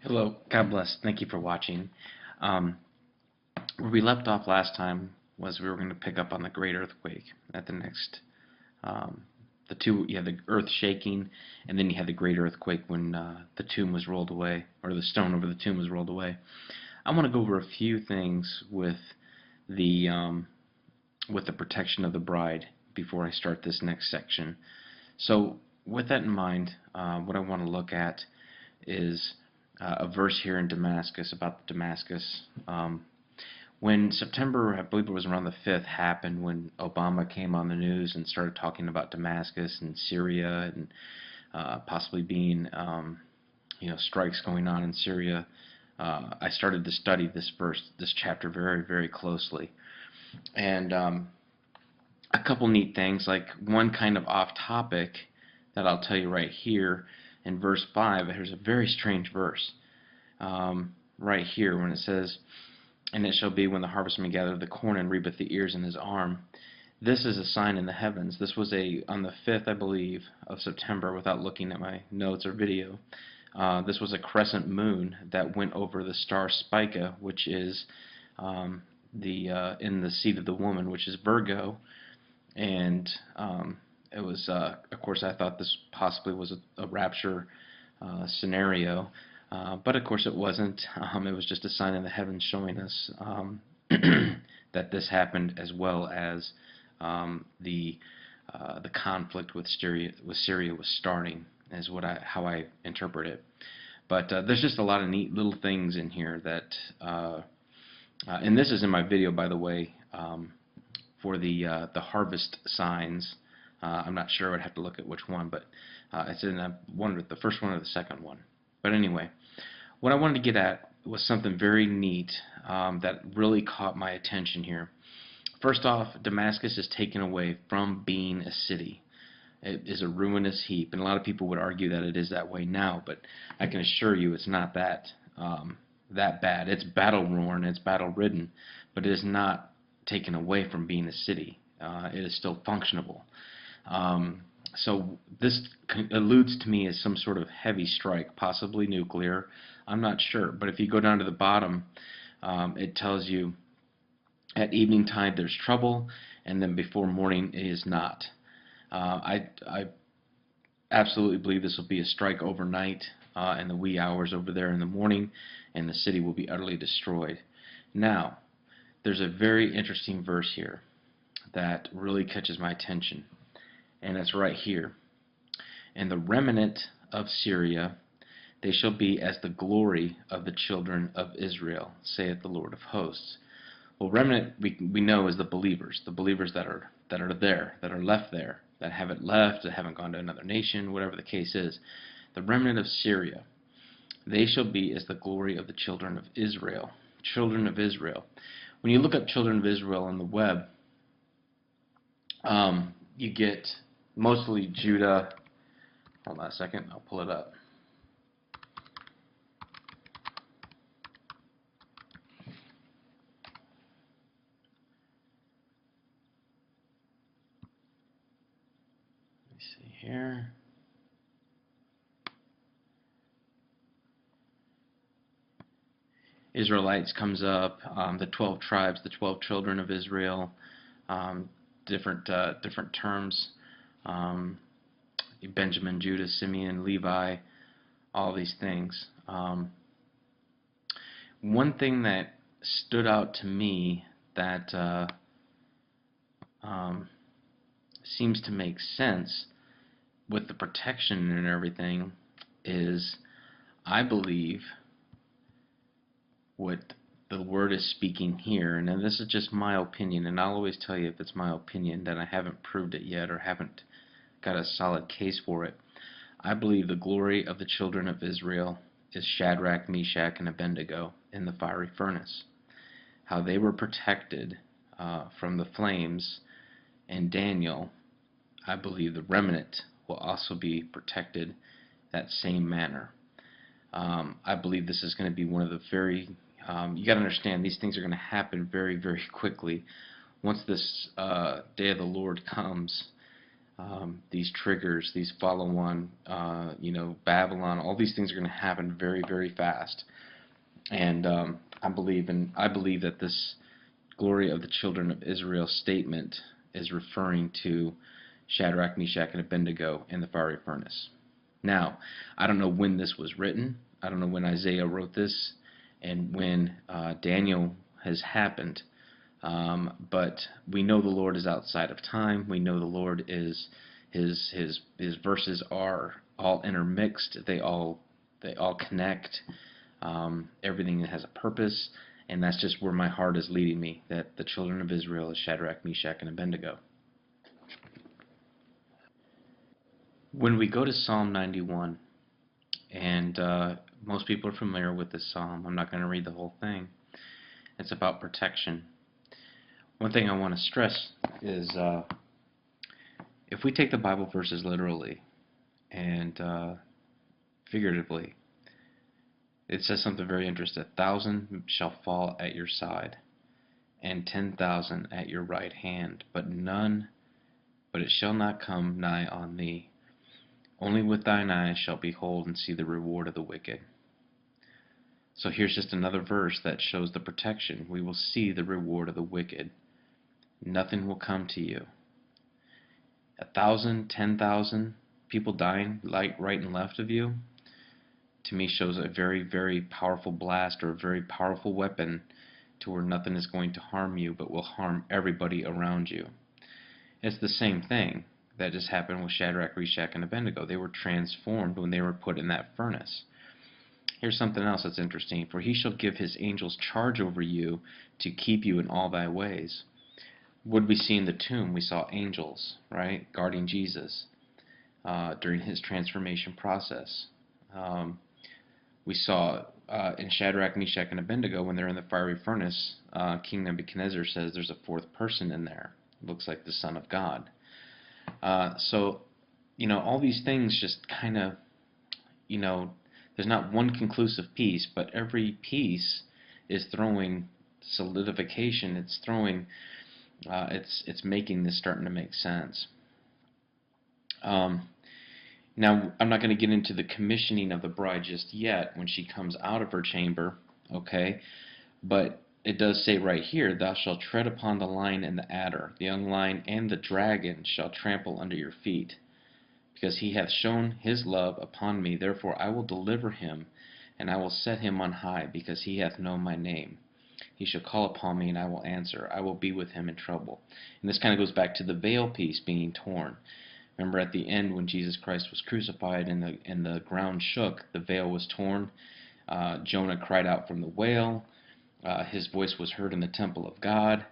Hello, God bless. Thank you for watching. Um, where we left off last time was we were going to pick up on the great earthquake at the next, um, you had the earth shaking, and then you had the great earthquake when the tomb was rolled away, or the stone over the tomb was rolled away. I want to go over a few things the um, with the protection of the bride before I start this next section. So, with that in mind, what I want to look at is a verse here in Damascus about Damascus. When September, I believe it was around the 5th, happened, when Obama came on the news and started talking about Damascus and Syria and possibly being, strikes going on in Syria, I started to study this verse, this chapter, very, very closely. And a couple neat things, like one kind of off topic that I'll tell you right here in verse 5. There's a very strange verse right here when it says, "And it shall be when the harvestman gathereth the corn and reapeth the ears in his arm. This is a sign in the heavens." This was on the 5th, I believe, of September, without looking at my notes or video. This was a crescent moon that went over the star Spica, which is in the seed of the woman, which is Virgo. And it was, of course, I thought this possibly was a rapture scenario, but of course it wasn't. It was just a sign in the heavens showing us that this happened, as well as the conflict with Syria was starting, is how I interpret it. But there's just a lot of neat little things in here that, and this is in my video, by the way. For the harvest signs. I'm not sure. I'd have to look at which one, but it's in the first one or the second one. But anyway, what I wanted to get at was something very neat that really caught my attention here. First off, Damascus is taken away from being a city. It is a ruinous heap, and a lot of people would argue that it is that way now, but I can assure you it's not that bad. It's battle-worn, it's battle-ridden, but it is not taken away from being a city. It is still functionable. So this alludes to me as some sort of heavy strike, possibly nuclear. I'm not sure. But if you go down to the bottom, it tells you at evening tide there's trouble, and then before morning it is not. I absolutely believe this will be a strike overnight in the wee hours over there in the morning, and the city will be utterly destroyed. Now, there's a very interesting verse here that really catches my attention, and it's right here. "And the remnant of Syria, they shall be as the glory of the children of Israel, saith the Lord of hosts." Well, remnant we know is the believers that are there, that are left there, that haven't left, that haven't gone to another nation, whatever the case is. The remnant of Syria, they shall be as the glory of the children of Israel. Children of Israel. When you look up children of Israel on the web, you get mostly Judah. Hold on a second, I'll pull it up. Let me see here. Israelites comes up, the 12 tribes, the 12 children of Israel, different terms, Benjamin, Judah, Simeon, Levi, all these things. One thing that stood out to me that seems to make sense with the protection and everything is, I believe, what the word is speaking here, and this is just my opinion, and I'll always tell you if it's my opinion, that I haven't proved it yet or haven't got a solid case for it. I believe the glory of the children of Israel is Shadrach, Meshach, and Abednego in the fiery furnace. How they were protected from the flames in Daniel, I believe the remnant will also be protected that same manner. I believe this is going to be one of the very, you got to understand, these things are going to happen very, very quickly. Once this day of the Lord comes, these triggers, these follow-on, Babylon, all these things are going to happen very, very fast. And I believe that this glory of the children of Israel statement is referring to Shadrach, Meshach, and Abednego in the fiery furnace. Now, I don't know when this was written. I don't know when Isaiah wrote this and when Daniel has happened. But we know the Lord is outside of time. We know the Lord is his verses are all intermixed. They all connect. Everything has a purpose, and that's just where my heart is leading me. That the children of Israel is Shadrach, Meshach, and Abednego. When we go to Psalm 91, and most people are familiar with this psalm. I'm not going to read the whole thing. It's about protection. One thing I want to stress is if we take the Bible verses literally and figuratively, it says something very interesting. 1,000 shall fall at your side, and 10,000 at your right hand, but it shall not come nigh on thee. Only with thine eyes shall behold and see the reward of the wicked. So here's just another verse that shows the protection. We will see the reward of the wicked. Nothing will come to you. 1,000, 10,000 people dying right and left of you, to me shows a very, very powerful blast or a very powerful weapon to where nothing is going to harm you but will harm everybody around you. It's the same thing that just happened with Shadrach, Meshach, and Abednego. They were transformed when they were put in that furnace. Here's something else that's interesting. For he shall give his angels charge over you to keep you in all thy ways. What did we see in the tomb? We saw angels, right, guarding Jesus during his transformation process. We saw in Shadrach, Meshach, and Abednego, when they're in the fiery furnace, King Nebuchadnezzar says there's a fourth person in there. It looks like the Son of God. So, all these things just kind of, there's not one conclusive piece, but every piece is throwing solidification. It's throwing, it's making this starting to make sense. Now, I'm not going to get into the commissioning of the bride just yet when she comes out of her chamber, okay? But it does say right here, thou shalt tread upon the lion and the adder, the young lion and the dragon shall trample under your feet. Because he hath shown his love upon me, therefore I will deliver him, and I will set him on high, because he hath known my name. He shall call upon me, and I will answer. I will be with him in trouble. And this kind of goes back to the veil piece being torn. Remember at the end when Jesus Christ was crucified and the ground shook, the veil was torn. Jonah cried out from the whale. His voice was heard in the temple of God.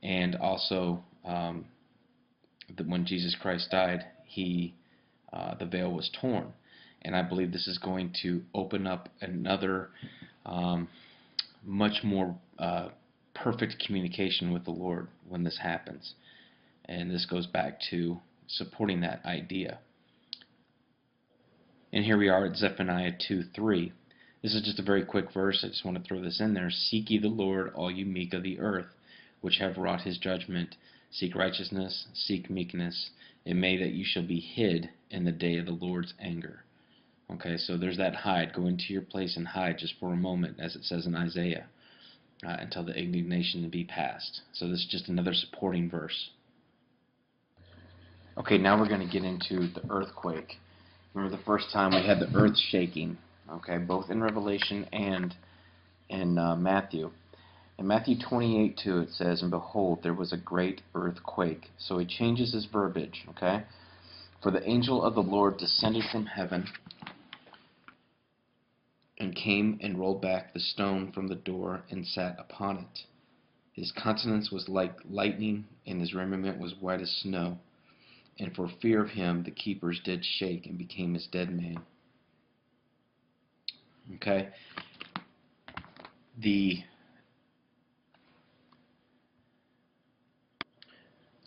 And also when Jesus Christ died, the veil was torn. And I believe this is going to open up another much more perfect communication with the Lord when this happens. And this goes back to supporting that idea. And here we are at Zephaniah 2:3. This is just a very quick verse. I just want to throw this in there. Seek ye the Lord, all you meek of the earth, which have wrought his judgment. Seek righteousness, seek meekness. It may that you shall be hid in the day of the Lord's anger. Okay, so there's that hide. Go into your place and hide just for a moment, as it says in Isaiah, until the indignation be past. So this is just another supporting verse. Okay, now we're going to get into the earthquake. Remember the first time we had the earth shaking, okay, both in Revelation and in Matthew. In Matthew 28:2 it says, and behold, there was a great earthquake. So he changes his verbiage, okay? For the angel of the Lord descended from heaven and came and rolled back the stone from the door and sat upon it. His countenance was like lightning, and his raiment was white as snow. And for fear of him, the keepers did shake and became as dead men. Okay? The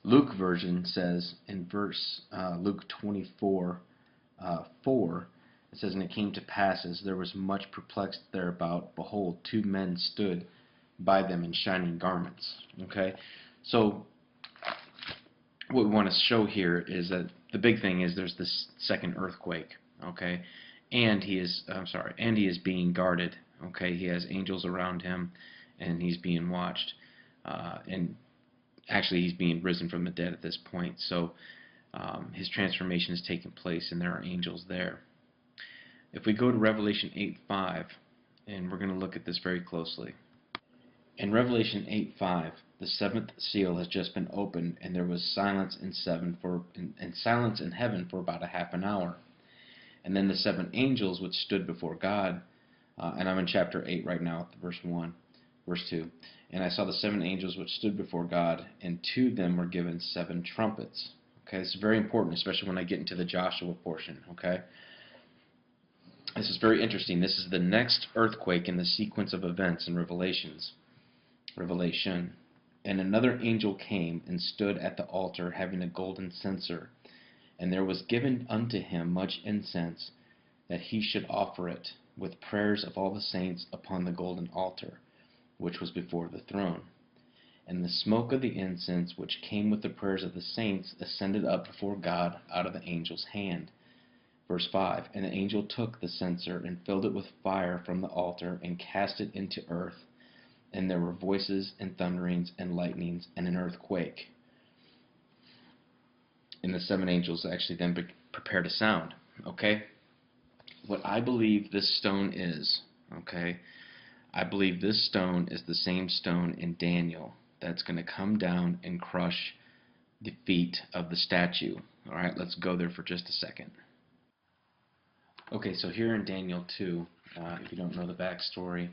Luke version says in verse Luke 24:4, it says, and it came to pass as there was much perplexed thereabout, behold, two men stood by them in shining garments. Okay? So what we want to show here is that the big thing is there's this second earthquake, okay? And he is being guarded, okay? He has angels around him, and he's being watched. And actually, he's being risen from the dead at this point. So his transformation is taking place, and there are angels there. If we go to Revelation 8:5, and we're going to look at this very closely. In Revelation 8:5, the seventh seal has just been opened, and there was silence silence in heaven for about a half an hour. And then the seven angels which stood before God, and I'm in chapter 8 right now, verse 2. And I saw the seven angels which stood before God, and to them were given seven trumpets. Okay, this is very important, especially when I get into the Joshua portion. Okay, this is very interesting. This is the next earthquake in the sequence of events in Revelation. And another angel came and stood at the altar, having a golden censer, and there was given unto him much incense, that he should offer it with prayers of all the saints upon the golden altar, which was before the throne. And the smoke of the incense which came with the prayers of the saints ascended up before God out of the angel's hand. Verse 5, and the angel took the censer and filled it with fire from the altar and cast it into earth. And there were voices and thunderings and lightnings and an earthquake. And the seven angels actually then prepared a sound. Okay? What I believe this stone is, okay, I believe this stone is the same stone in Daniel that's going to come down and crush the feet of the statue. All right, let's go there for just a second. Okay, so here in Daniel 2, if you don't know the backstory,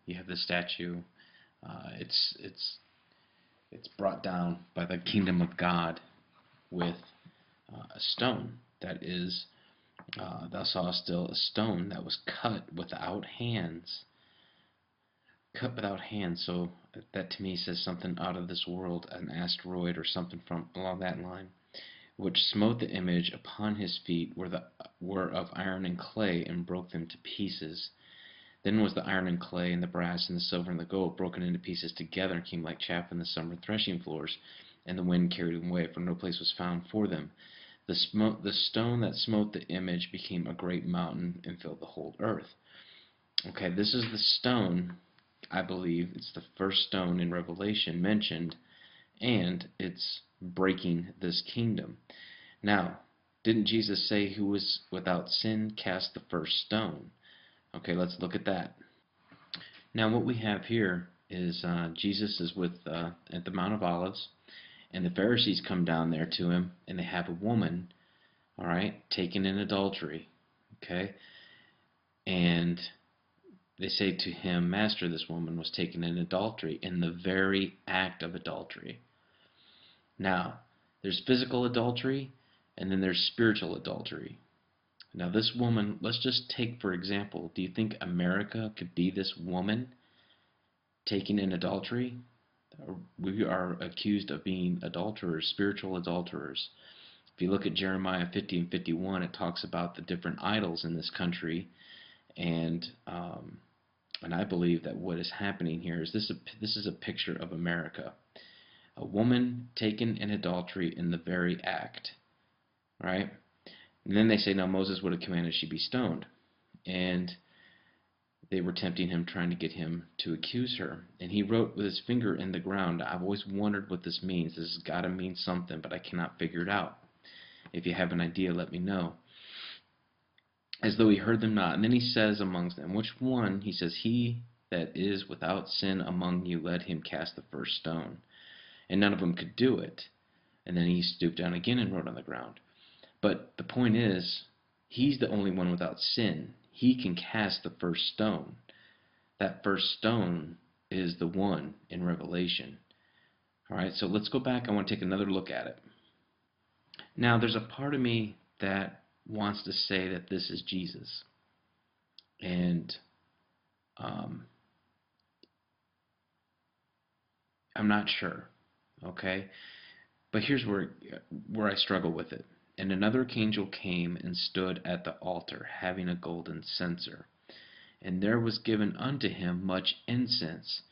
you have the statue. It's brought down by the kingdom of God with a stone that is, thou sawest still a stone that was cut without hands. Cut without hands, so that to me says something out of this world, an asteroid or something from along that line, which smote the image upon his feet were of iron and clay, and broke them to pieces. Then was the iron and clay, and the brass, and the silver, and the gold broken into pieces together, and came like chaff in the summer threshing floors, and the wind carried them away, for no place was found for them. The stone that smote the image became a great mountain, and filled the whole earth. Okay, this is the stone, I believe, it's the first stone in Revelation mentioned, and it's breaking this kingdom. Now, didn't Jesus say, who was without sin cast the first stone? Okay, let's look at that. Now what we have here is Jesus is at the Mount of Olives, and the Pharisees come down there to him, and they have a woman, all right, taken in adultery, okay, and they say to him, Master, this woman was taken in adultery, in the very act of adultery. Now, there's physical adultery, and then there's spiritual adultery. Now this woman, let's just take for example, do you think America could be this woman taken in adultery? We are accused of being adulterers, spiritual adulterers. If you look at Jeremiah 50 and 51, it talks about the different idols in this country, and I believe that what is happening here is this is a picture of America. A woman taken in adultery in the very act, right? And then they say, now Moses would have commanded she be stoned. And they were tempting him, trying to get him to accuse her. And he wrote with his finger in the ground. I've always wondered what this means. This has got to mean something, but I cannot figure it out. If you have an idea, let me know. As though he heard them not. And then he says amongst them, which one? He says, he that is without sin among you, let him cast the first stone. And none of them could do it. And then he stooped down again and wrote on the ground. But the point is, he's the only one without sin. He can cast the first stone. That first stone is the one in Revelation. All right, so let's go back. I want to take another look at it. Now, there's a part of me that wants to say that this is Jesus. And I'm not sure, okay? But here's where I struggle with it. And another angel came and stood at the altar, having a golden censer. And there was given unto him much incense.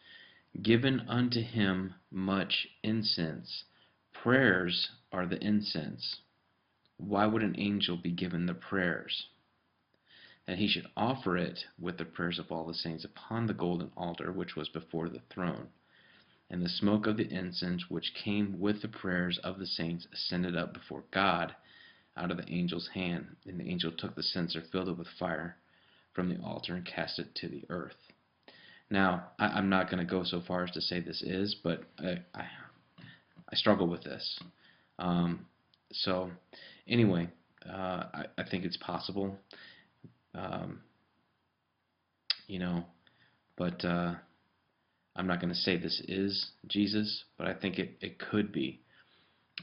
Given unto him much incense. Prayers are the incense. why would an angel be given the prayers? That he should offer it with the prayers of all the saints upon the golden altar which was before the throne. And the smoke of the incense which came with the prayers of the saints ascended up before God out of the angel's hand. And the angel took the censer, filled it with fire from the altar, and cast it to the earth. Now, I'm not going to go so far as to say this is, but I struggle with this. So, anyway, I think it's possible, um, you know, but I'm not going to say this is Jesus, but I think it could be.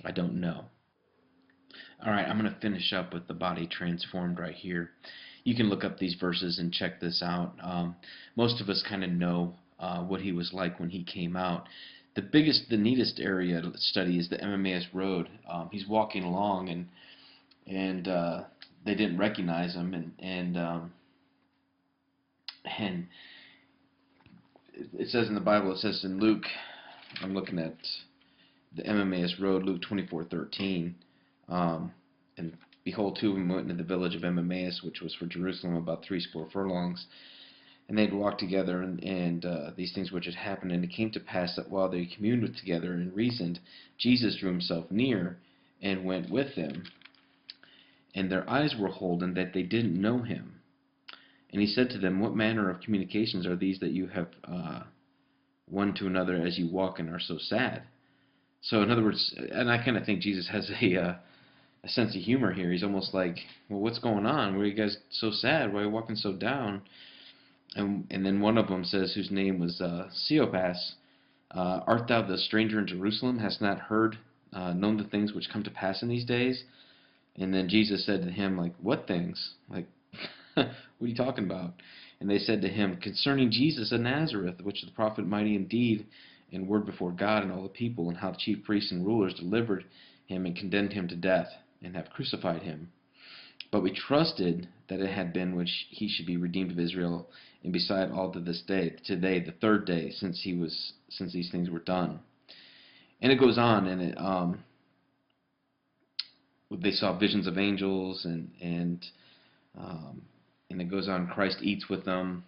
I don't know. All right, I'm going to finish up with the body transformed right here. You can look up these verses and check this out. Most of us kind of know what he was like when he came out. The neatest area to study is the Emmaus Road. He's walking along, and they didn't recognize him, and it says in the Bible, it says in Luke, I'm looking at the Emmaus Road, Luke 24:13, and behold, two of them went into the village of Emmaus, which was for Jerusalem about 80 furlongs. And they had walked together, and these things which had happened. And it came to pass that while they communed together and reasoned, Jesus drew himself near and went with them. And their eyes were holden that they didn't know him. And he said to them, what manner of communications are these that you have one to another as you walk and are so sad? So in other words, and I kind of think Jesus has a sense of humor here. He's almost like, well, what's going on? Why are you guys so sad? Why are you walking so down? And then one of them says, whose name was Cleopas, art thou the stranger in Jerusalem? Hast not heard, known the things which come to pass in these days? And then Jesus said to him, like, what things? Like, what are you talking about? And they said to him, concerning Jesus of Nazareth, which the prophet mighty in deed and word before God and all the people, and how the chief priests and rulers delivered him and condemned him to death, and have crucified him. But we trusted that it had been which he should be redeemed of Israel, and beside all to this day, today, the third day, since these things were done. And it goes on, and they saw visions of angels, and it goes on. Christ eats with them.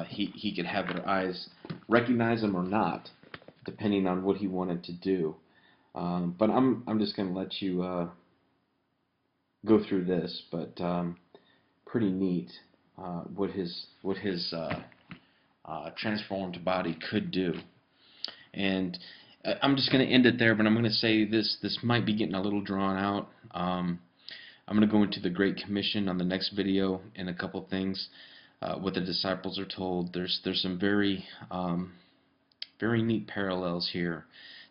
He could have their eyes recognize him or not, depending on what he wanted to do. But I'm just going to let you go through this, but pretty neat what his transformed body could do. And I'm just going to end it there, but I'm going to say this might be getting a little drawn out. I'm going to go into the Great Commission on the next video and a couple things. What the disciples are told. There's some very very neat parallels here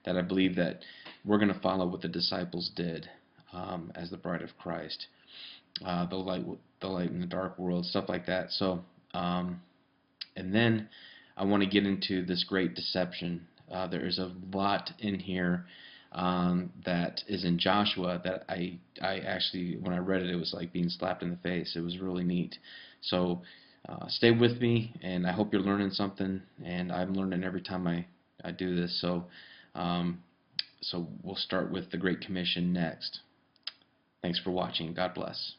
that I believe that we're going to follow what the disciples did as the bride of Christ. The light in the dark world, stuff like that. So, and then I want to get into this great deception. There is a lot in here that is in Joshua that I actually, when I read it, it was like being slapped in the face. It was really neat. So stay with me, and I hope you're learning something, and I'm learning every time I do this. So, so we'll start with the Great Commission next. Thanks for watching. God bless.